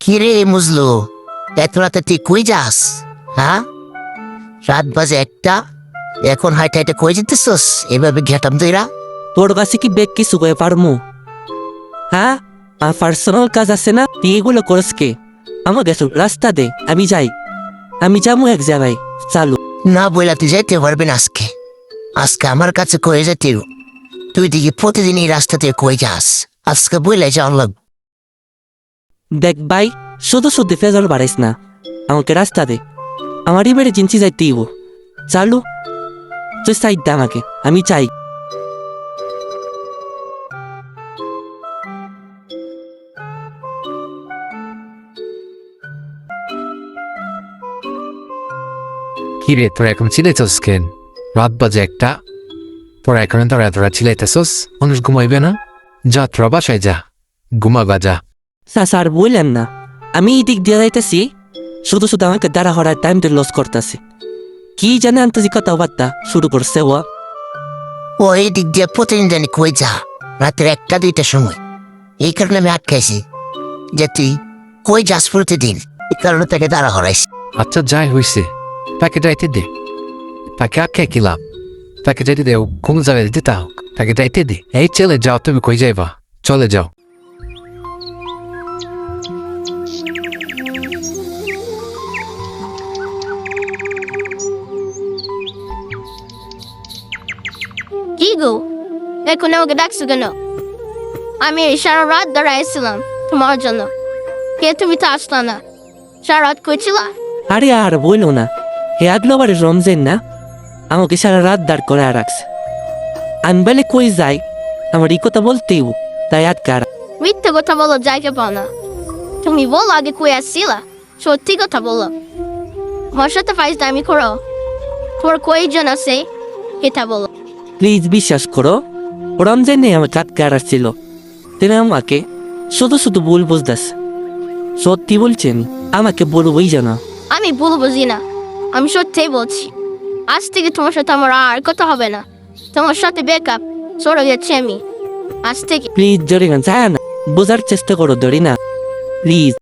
কিরে মুজলু, এত রাতে তুই কই যাস? হ্যাঁ, রাত বাজে একটা, এখন হাইটে হাইটে কই যেতেছস এভাবে ঘেটাম তুইরা? তোর কাছে কি বেগ কিছু করে পারমু? হ্যাঁ, আমার পার্সোনাল কাজ আছে না, তুই এগুলো করস কে? আমার গেছো রাস্তা দে, আমি যাই। আমি যাবো এক জায়গায়, চালু। না বইলা তুই যাইতে পারবি না আজকে। আজকে আমার কাছে কয়ে যেতে, তুই দেখি প্রতিদিন এই রাস্তা দিয়ে কই যাস, আজকে বইলে যাওয়ার লাগবে। দেখ ভাই, শুধু শুধু ফেজল বাড়াইস না, আমাকে রাস্তা দে। আমার ইমার্জেন্সি যাইতে হইব, চালু। তুই সাইড দে আমাকে, আমি চাই। কিরে তোরা এখন চিলাইছস কেন? রাত বাজে একটা, তোরা এখন তোরা এতটা চিলাইতেছস, মানুষ ঘুমাইবে না? যা তোরা বাসায় যা, ঘুমাবা যা। স্যার বললেন না, আমি এই দিক দিয়ে যাইতেছি, শুধু শুধু আমাকে দাঁড়া হওয়ার টাইম লস করতেছে। কি জানে আন্তজি কথাবার্তা শুরু করছে ও। ও এই দিক দিয়ে প্রতিদিন জানি কই যা রাতের একটা দুইটার সময়। এই কারণে আমি আটকাইছি যে তুই কই যাস প্রতিদিন, এই কারণে তাকে দাঁড়া হরাইছি। আচ্ছা যাই হইছে, তাকে যাইতে দে। তাকে আটকে কি লাভ? তাকে যাইতে দে, কোন জায়গায় দিতে হোক, তাকে যাইতে দে। এই চলে যাও, তুমি কই যাইবা? চলে যাও। কি গো, এখন আমাকে ডাকছো কেন? আমি এই সারা রাত দাঁড়াইছিলাম তোমার জন্য, কে তুমি তো আসলা না। সারা রাত কইছিলা? আরে আর বইলো না, হে আগলোবারের রমজান না, আমাকে সারা রাত দাঁড় করে রাখছে। আমি বলে কই যাই, আমার এই কথা বলতেই তাই আটকার। মিথ্যে কথা বলো, জায়গা পাও না। তুমি বলো আগে কই আসছিলা, সত্যি কথা বলো। আমার সাথে ফাইজলামি করো, তোমার কয়জন আছে এটা বলো। প্লিজ বিশ্বাস করো, রমজানে আমাকে আটকার ছিল। তিনি আমাকে শুধু শুধু ভুল বুঝতেছে। সত্যি বলছেন, আমাকে বলবই জানা। আমি ভুল বুঝি না, আমি সত্যিই বলছি। আজ থেকে তোমার সাথে আমার আর কথা হবে না। তোমার সাথে ব্রেকআপ, সরে যাচ্ছি আমি আজ থেকে। প্লিজ জরিনা যায় না, বোঝার চেষ্টা করো দরিনা, প্লিজ।